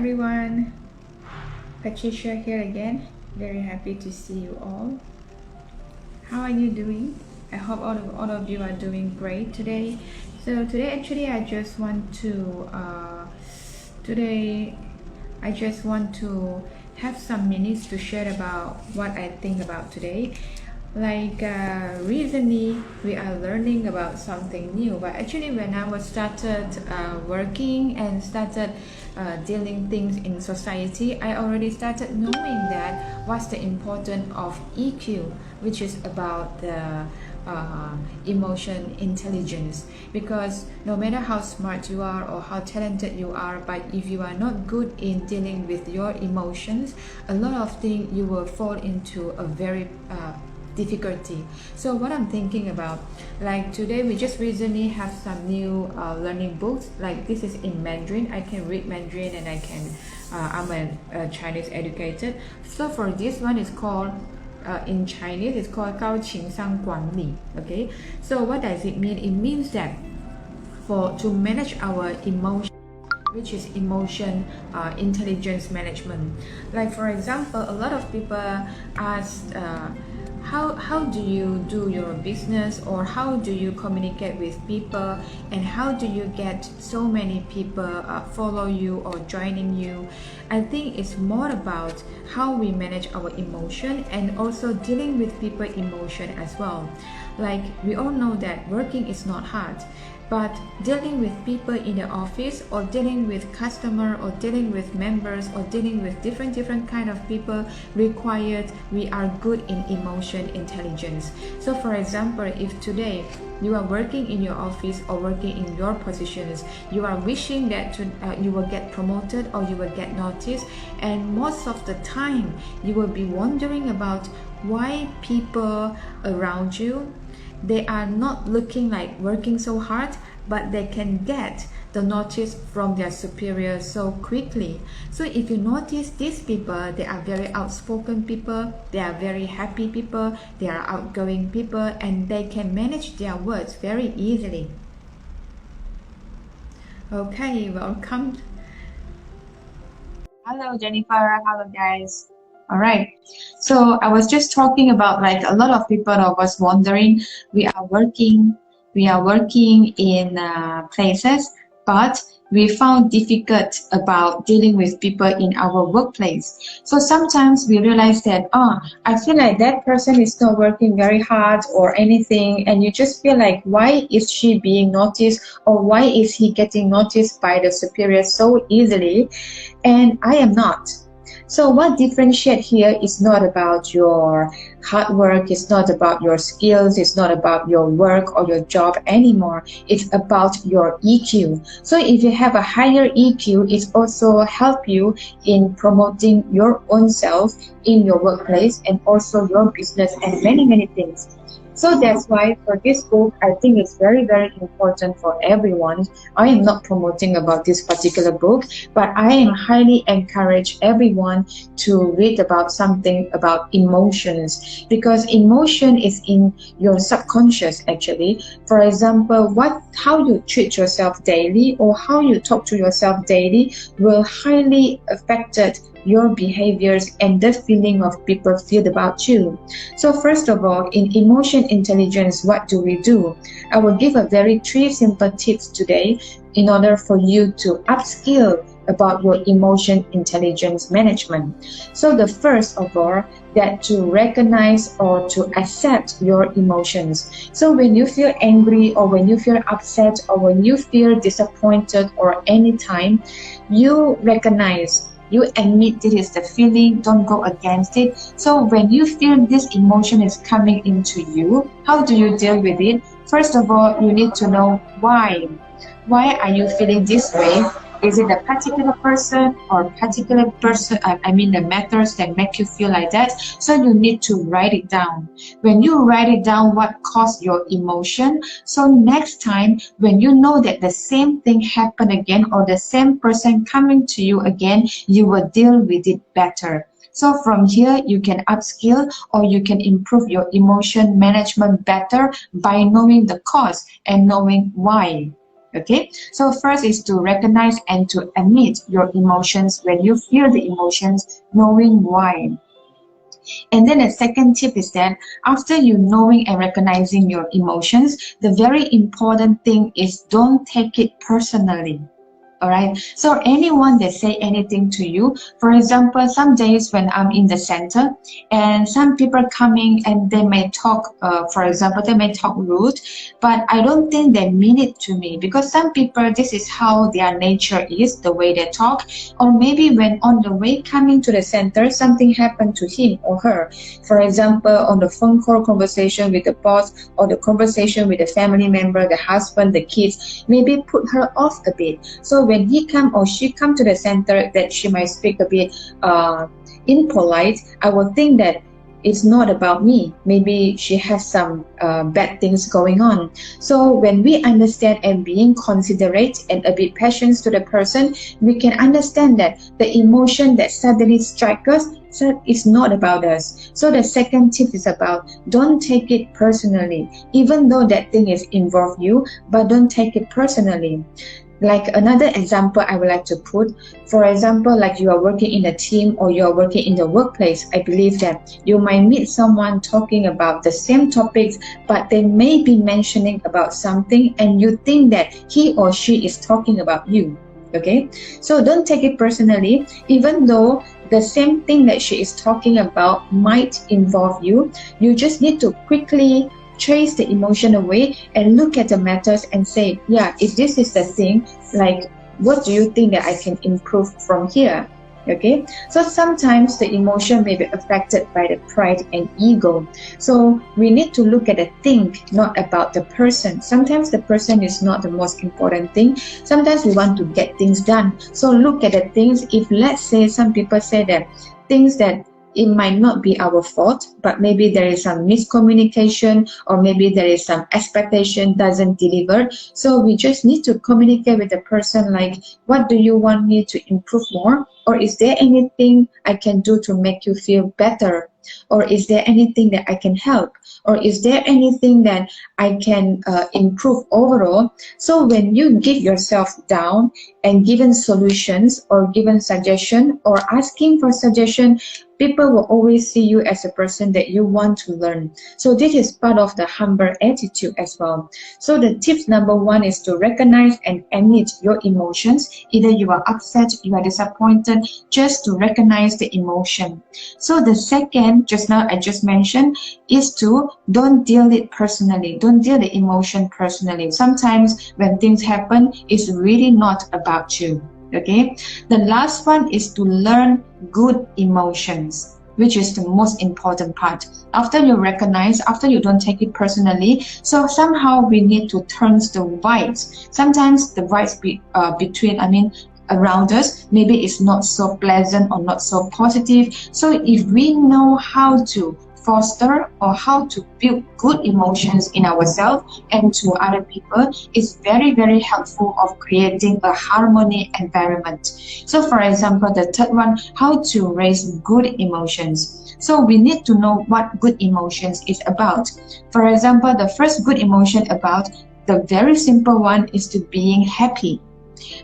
everyone, Patricia here again. Very happy to see you all. How are you doing? I hope all of you are doing great today. So today actually I just want to have some minutes to share about what I think about today. Recently we are learning about something new, but actually when I was started working and started dealing things in society, I already started knowing that what's the importance of EQ, which is about the emotion intelligence. Because no matter how smart you are or how talented you are, but if you are not good in dealing with your emotions, a lot of things you will fall into a very difficulty. So what I'm thinking about, like today we just recently have some new learning books. Like this is in Mandarin. I can read Mandarin and I'm a Chinese educated. So for this one is called in Chinese it's called 高情商管理. Okay, so what does it mean? It means that to manage our emotion, which is emotion intelligence management. Like for example, a lot of people ask how do you do your business, or how do you communicate with people, and how do you get so many people follow you or joining you? I think it's more about how we manage our emotion and also dealing with people emotion as well. Like we all know that working is not hard, but dealing with people in the office, or dealing with customer, or dealing with members, or dealing with different kind of people required we are good in emotion intelligence. So for example, if today you are working in your office or working in your positions, you are wishing that you will get promoted or you will get noticed, and most of the time you will be wondering about why people around you, they are not looking like working so hard, but they can get the notice from their superiors so quickly. So if you notice these people, they are very outspoken people, they are very happy people, they are outgoing people, and they can manage their words very easily. Okay, welcome. Hello Jennifer, hello guys. All right, so I was just talking about, like, a lot of people was wondering, we are working in places, but we found difficult about dealing with people in our workplace. So sometimes we realize that, I feel like that person is not working very hard or anything, and you just feel like, why is she being noticed, or why is he getting noticed by the superior so easily, and I am not. So what differentiates here is not about your hard work, it's not about your skills, it's not about your work or your job anymore. It's about your EQ. So if you have a higher EQ, it also help you in promoting your own self in your workplace and also your business and many things. So that's why for this book, I think it's very important for everyone. I am not promoting about this particular book, but I am highly encourage everyone to read about something about emotions, because emotion is in your subconscious actually. For example, how you treat yourself daily or how you talk to yourself daily will highly affect your behaviors and the feeling of people feel about you. So first of all, in emotion intelligence, what do we do? I will give a very 3 simple tips today in order for you to upskill about your emotion intelligence management. So the first of all, that to recognize or to accept your emotions. So when you feel angry, or when you feel upset, or when you feel disappointed, or anytime, you recognize, you admit this is the feeling, don't go against it. So when you feel this emotion is coming into you, how do you deal with it? First of all, you need to know why. Why are you feeling this way? Is it a particular person or particular person, the matters that make you feel like that? So you need to write it down. When you write it down, what caused your emotion, so next time when you know that the same thing happened again, or the same person coming to you again, you will deal with it better. So from here, you can upskill or you can improve your emotion management better by knowing the cause and knowing why. Okay, so first is to recognize and to admit your emotions when you feel the emotions, knowing why. And then the second tip is that after you knowing and recognizing your emotions, the very important thing is don't take it personally. All right. So anyone that say anything to you, for example, some days when I'm in the center and some people coming and they may talk, for example, they may talk rude, but I don't think they mean it to me because some people, this is how their nature is, the way they talk, or maybe when on the way coming to the center, something happened to him or her. For example, on the phone call conversation with the boss or the conversation with the family member, the husband, the kids, maybe put her off a bit. So when he come or she come to the center that she might speak a bit impolite, I will think that it's not about me. Maybe she has some bad things going on. So when we understand and being considerate and a bit patient to the person, we can understand that the emotion that suddenly strikes us, so it's not about us. So the second tip is about don't take it personally, even though that thing is involve you, but don't take it personally. Like another example I would like to put, for example, like you are working in a team or you are working in the workplace, I believe that you might meet someone talking about the same topics, but they may be mentioning about something and you think that he or she is talking about you. Okay, so don't take it personally, even though the same thing that she is talking about might involve you. You just need to quickly trace the emotion away and look at the matters and say, yeah, if this is the thing, like, what do you think that I can improve from here? Okay, so sometimes the emotion may be affected by the pride and ego. So we need to look at the thing, not about the person. Sometimes the person is not the most important thing. Sometimes we want to get things done. So look at the things. If let's say some people say that things that it might not be our fault, but maybe there is some miscommunication or maybe there is some expectation doesn't deliver. So we just need to communicate with the person like, what do you want me to improve more? Or is there anything I can do to make you feel better? Or is there anything that I can help? Or is there anything that I can improve overall? So when you give yourself down and given solutions or given suggestion or asking for suggestion, people will always see you as a person that you want to learn. So this is part of the humble attitude as well. So the tip number one is to recognize and admit your emotions. Either you are upset, you are disappointed, just to recognize the emotion. So the second, just now I just mentioned, is to don't deal it personally. Don't deal the emotion personally. Sometimes when things happen, it's really not about you. Okay, the last one is to learn good emotions, which is the most important part. After you recognize, after you don't take it personally, so somehow we need to turn the vibes. Sometimes the vibes around us, maybe it's not so pleasant or not so positive. So if we know how to foster or how to build good emotions in ourselves and to other people, is very, very helpful of creating a harmony environment. So for example, the third one, how to raise good emotions. So we need to know what good emotions is about. For example, the first good emotion about, the very simple one, is to being happy.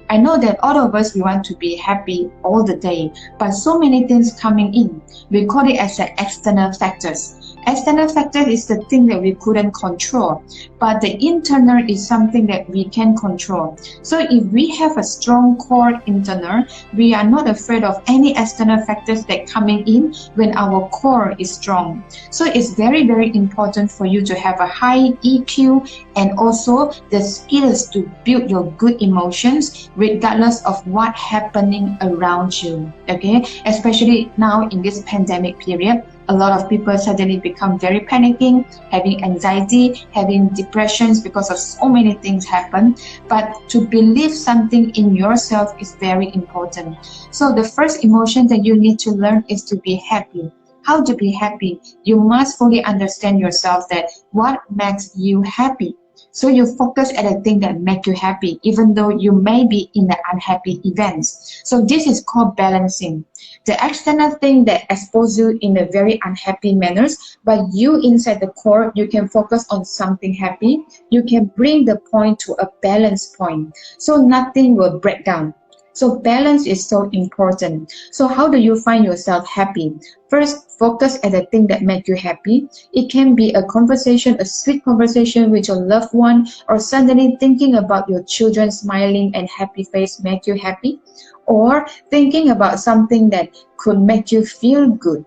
I know that all of us, we want to be happy all the day, but so many things coming in. We call it as the external factors. External factor is the thing that we couldn't control, but the internal is something that we can control. So if we have a strong core internal, we are not afraid of any external factors that coming in when our core is strong. So it's very, very important for you to have a high EQ and also the skills to build your good emotions regardless of what happening around you. Okay, especially now in this pandemic period, a lot of people suddenly become very panicking, having anxiety, having depressions because of so many things happen. But to believe something in yourself is very important. So the first emotion that you need to learn is to be happy. How to be happy? You must fully understand yourself that what makes you happy. So you focus at the thing that make you happy, even though you may be in the unhappy events. So this is called balancing. The external thing that expose you in a very unhappy manners, but you inside the core, you can focus on something happy. You can bring the point to a balance point. So nothing will break down. So balance is so important. So how do you find yourself happy? First, focus at the thing that make you happy. It can be a conversation, a sweet conversation with your loved one, or suddenly thinking about your children smiling and happy face make you happy, or thinking about something that could make you feel good.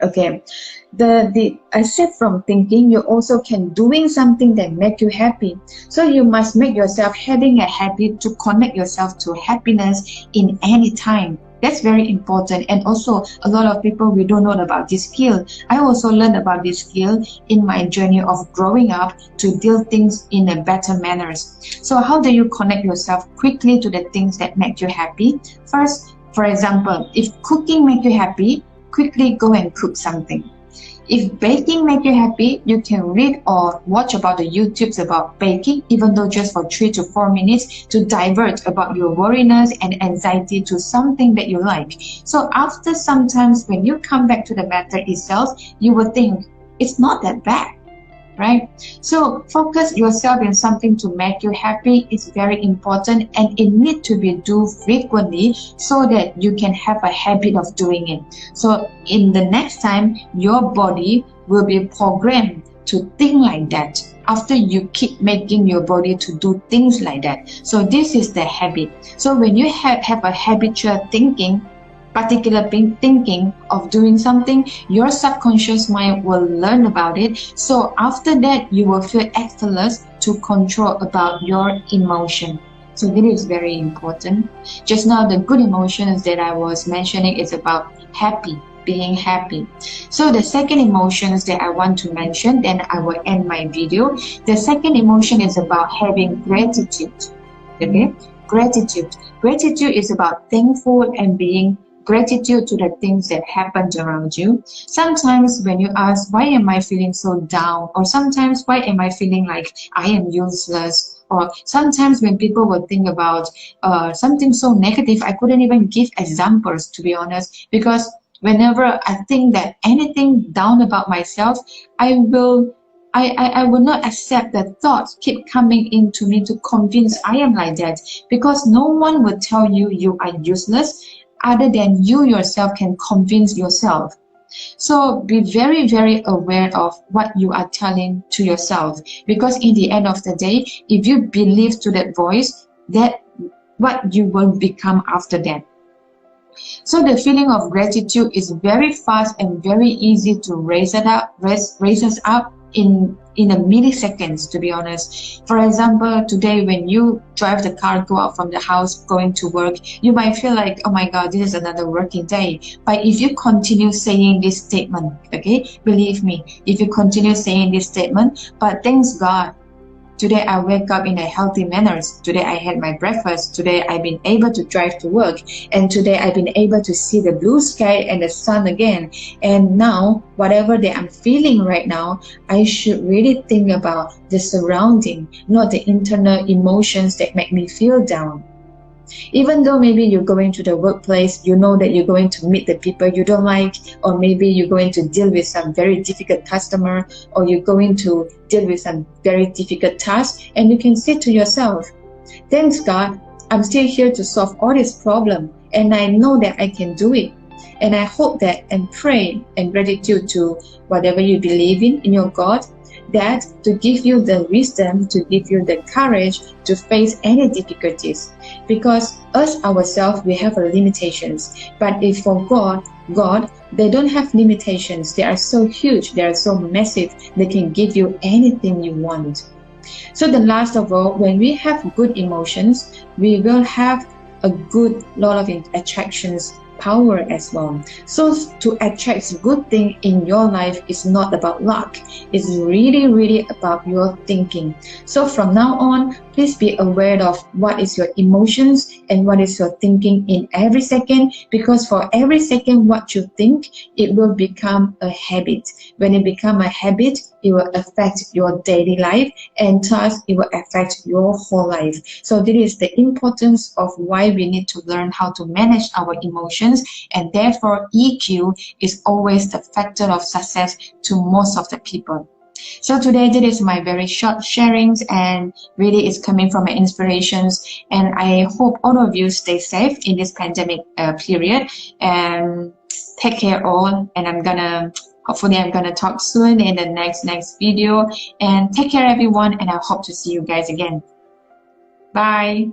Okay, the aside from thinking, you also can doing something that make you happy. So you must make yourself having a habit to connect yourself to happiness in any time. That's very important. And also a lot of people, we don't know about this skill. I also learned about this skill in my journey of growing up to deal things in a better manners. So how do you connect yourself quickly to the things that make you happy? First, for example, if cooking make you happy, quickly go and cook something. If baking make you happy, you can read or watch about the YouTubes about baking, even though just for 3 to 4 minutes, to divert about your worriness and anxiety to something that you like. So after sometimes when you come back to the matter itself, you will think it's not that bad. Right? So focus yourself in something to make you happy is very important, and it needs to be do frequently so that you can have a habit of doing it. So in the next time, your body will be programmed to think like that after you keep making your body to do things like that. So this is the habit. So when you have a habitual thinking, particular thinking of doing something, your subconscious mind will learn about it. So after that, you will feel effortless to control about your emotion. So this is very important. Just now, the good emotions that I was mentioning is about happy, being happy. So the second emotions that I want to mention, then I will end my video. The second emotion is about having gratitude. Okay, gratitude. Gratitude is about thankful and being gratitude to the things that happened around you. Sometimes when you ask, why am I feeling so down? Or sometimes, why am I feeling like I am useless? Or sometimes when people will think about something so negative, I couldn't even give examples, to be honest, because whenever I think that anything down about myself, I will not accept that thoughts keep coming into me to convince I am like that, because no one will tell you you are useless other than you yourself can convince yourself. So be very, very aware of what you are telling to yourself, because in the end of the day, if you believe to that voice, that what you will become after that. So the feeling of gratitude is very fast and very easy to raise us up in a milliseconds, to be honest. For example, today when you drive the car, go out from the house, going to work, you might feel like, oh my God, this is another working day. But if you continue saying this statement, okay, believe me, if you continue saying this statement, but thanks God, today I wake up in a healthy manner. Today I had my breakfast. Today I've been able to drive to work. And today I've been able to see the blue sky and the sun again. And now, whatever that I'm feeling right now, I should really think about the surrounding, not the internal emotions that make me feel down. Even though maybe you're going to the workplace, you know that you're going to meet the people you don't like, or maybe you're going to deal with some very difficult customer, or you're going to deal with some very difficult task, and you can say to yourself, thanks God, I'm still here to solve all this problem, and I know that I can do it. And I hope that and pray and gratitude to whatever you believe in your God, that to give you the wisdom, to give you the courage to face any difficulties. Because us ourselves, we have our limitations. But if for God, they don't have limitations. They are so huge, they are so massive, they can give you anything you want. So the last of all, when we have good emotions, we will have a good lot of attractions power as well. So to attract good thing in your life is not about luck. It's really, really about your thinking. So from now on, Please be aware of what is your emotions and what is your thinking in every second, because for every second what you think, it will become a habit. When it becomes a habit, it will affect your daily life, and thus it will affect your whole life. So this is the importance of why we need to learn how to manage our emotions, and therefore EQ is always the factor of success to most of the people. So today, that is my very short sharings, and really it's coming from my inspirations. And I hope all of you stay safe in this pandemic period, and take care all. And hopefully I'm gonna talk soon in the next video. And take care everyone, and I hope to see you guys again. Bye.